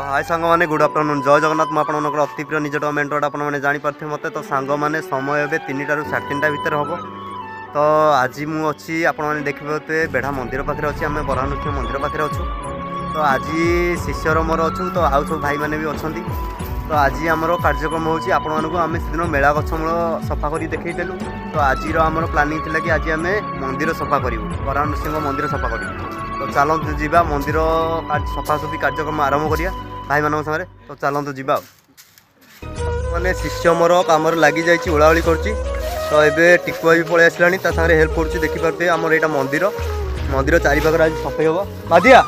हाय सांग मैंने good afternoon जय जगन्नाथ मुझे अति प्रिय निजट मेन्टर आपने जापारे मत तो सांग मैंने समय ए 3टा ରୁ 3:30 भितर हम तो आज मुझे आपने देखिए बेढ़ा मंदिर पाखे अच्छी आम बरहानुष्ठ मंदिर पाखे अच्छु तो आज शिष्यर मोर अच्छु तो आउ सब भाई मैंने भी अच्छा तो आज आमर कार्यक्रम होची आपण मानक आम से मेला गछमूल सफा कर देखईलु तो आज आमर प्लानिंग थिला कि आज आम मंदिर सफा करूँ बरहानुष्ठ मंदिर सफा करूँ तो चलतु जीवा मंदिर सफासफी कार्यक्रम आरंभ करिया भाई मान सामने तो चलतु जीवा मैंने शिष्य मोर कम लगी जाइए ओलाओली कर तो ये टिकुआ भी पलि आसला सारे हेल्प कर देखिपे आमर यहाँ मंदिर मंदिर चारिपाखर आज सफाई हम माधिया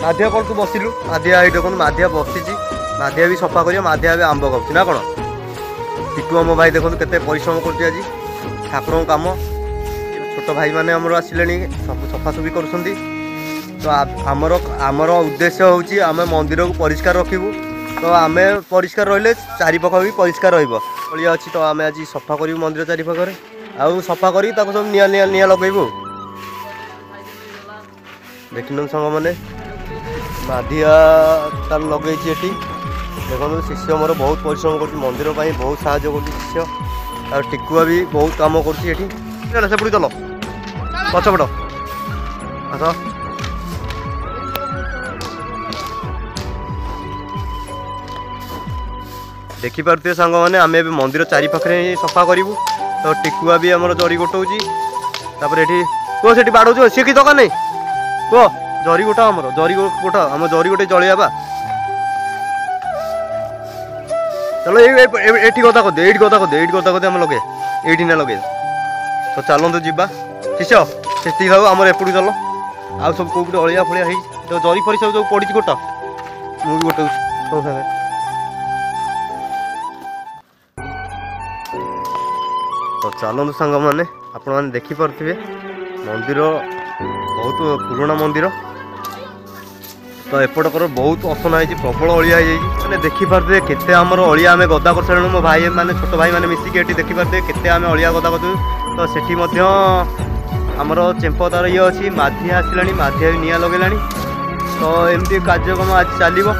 माधिया कौन तू बसिलु माधिया ये देखो माधिया बसी माधिया भी सफा कर माधिया भी आंब खाऊँ ना कौन टिकुआ मो भाई देखो केते परिश्रम कर आज ठाकुर कम छोट भाई मैंने आमर आसिले सब सफासफी कर तो आमर उद्देश्य होची आम मंदिर को परिष्कार रखिबू तो आम परिष्कार रहिले चारिपाख भी परिष्कार रही अच्छी तो आम आज सफा करूँ मंदिर चारिपाखे आउ सफा कर सब निया लगेबू देखिन सांग मैंने माधिया तार लगे देखो शिष्य मोर बहुत परिश्रम कर मंदिर पर बहुत साहय कर शिष्य और टिकुआ भी बहुत कम कर सेपड़ी चल पछपट आस देखिपे सांग मैंने आम ए मंदिर चारिपाखे सफा करूँ तो टिकुआ भी आम जरी गोटाऊँगी कह से बाड़ौ सी कि दरकार नहीं कह जरी गोटा आम जरी गोटा आम जरी गोटे जलिया चलो ये गदा कर दे ये गदा कर दे आम लगे ये ना लगे तो चलतु जीवा शिष्य से आमर एपटू चल आउ सब कौटे अलिया फलिया हो जरी फरी सब जो पड़ी गोटा मुझे गोटे सब तो चलतु सांग मैंने आपण मैंने देखिपे मंदिर बहुत पुराना मंदिर तो एपटकर बहुत असना है प्रबल अलिया मैंने देखिपे केते आमर अलिया आम गदा कर सारे मो भाई मैंने छोट भाई मैंने मिसिकी देखिपे केते आम अलिया गदा कर तो सेठी आमर चेम्प तार ये अच्छी माधिया आसला माधिया भी निया लगेला तो एमती कार्यक्रम आज चलो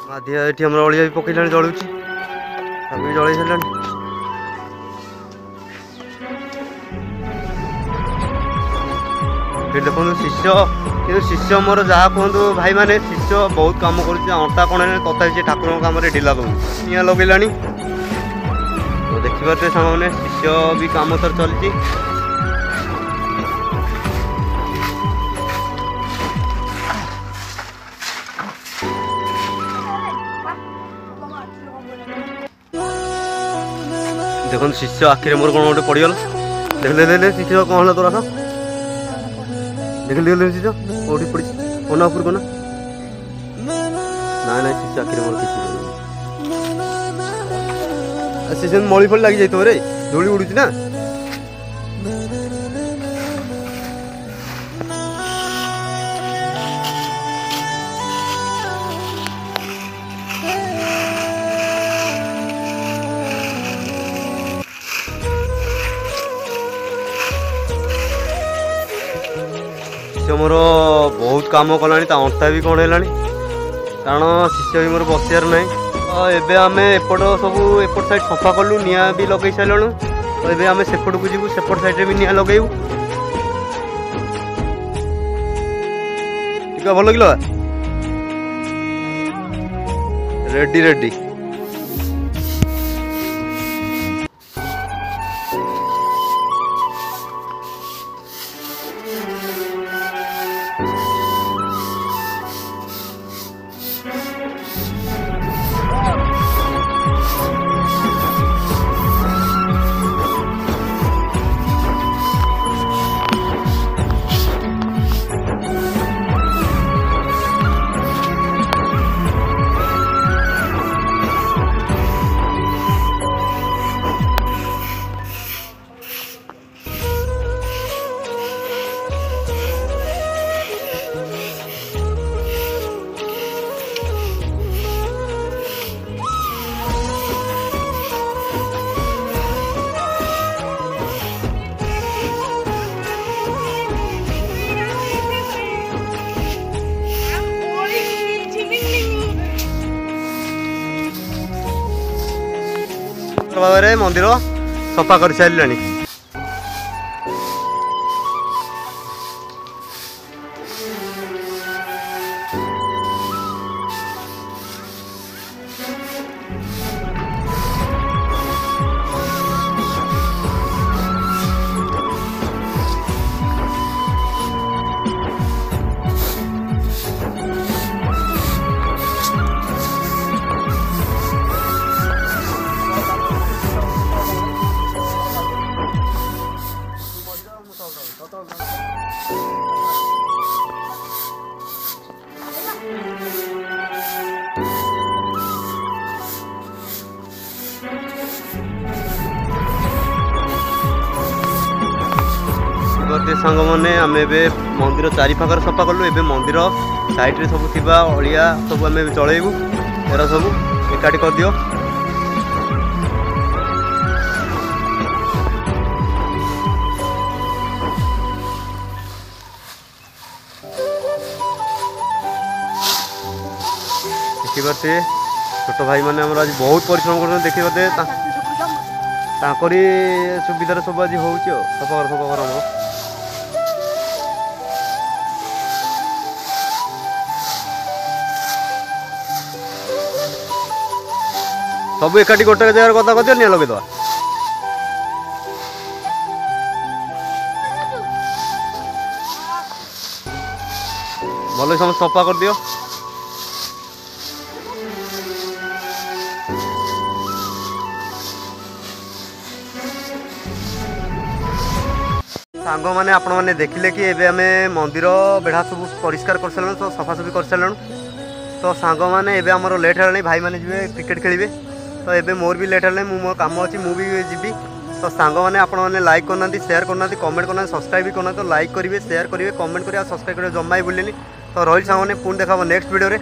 माधिया ये अलिया भी पकईला जलुची जल सारा देखो शिष्य कि शिष्य मोर जहाँ कहतु भाई मैंने शिष्य बहुत कम करता कण तथा ठाकुर कम ढिला दूँ निया लगेला तो देखिए सामने शिष्य भी कम थर चलती देखो शिष्य आखिरी मोर कौन गोटे पड़गला देख शिष्य कौन है तोरा सब देख शिष्य कौटी पड़ी कोना उपर कोना ना शिष्य आखिरी मोर किसी मली फली लगी जाइए रे धूली उड़ू ना शिष्य मोर बहुत कम कला अंटा भी कौन है कारण शिष्य भी मोर बसार ना तो एबे आम एपट सब एपट साइड सफा कलु निया भी लगे सारू तो ये आम सेपट को जीवु सेपट साइड भी निया लगेबू ठीक भल लगे रेडी रेडी भाव में मंदिर सफा कर सारे। सांग मैंने आम ए मंदिर चारिपाखर सफा कलु। ए मंदिर साइड सब थिबा अलिया सब आम चलैबू। एरा सब एकाठी कर दियो। देखिए छोट भाई मैंने आज बहुत परिश्रम कर देखिए ताकरी सुविधार सब आज हो सफा कर सब एकाठी गोटे जगह कथा कर दिया लगेद भल सब सफा कर दियो। सांग मैंने आपण मैंने देखिले कि एबे आमे मंदिर बेढ़ा सब परिष्कार कर सारे तो सफासफी कर सारे। तो सांग मैंने एबे हमरो लेट है भाई मैंने जी क्रिकेट खेलिए। तो एबे मोर भी लेट है मो काम अच्छी मुझे जीवी। तो सांग मैंने आपण मैंने लाइक करना शेयर करना कमेंट करना सब्सक्राइब भी करना। तो लाइक करेंगे शेयर करेंगे कमेंट करेंगे सब्सक्राइब करेंगे जम्मा ही भूलें। तो रही सांग मैंने पुणी देखा नेक्स्ट वीडियो रे।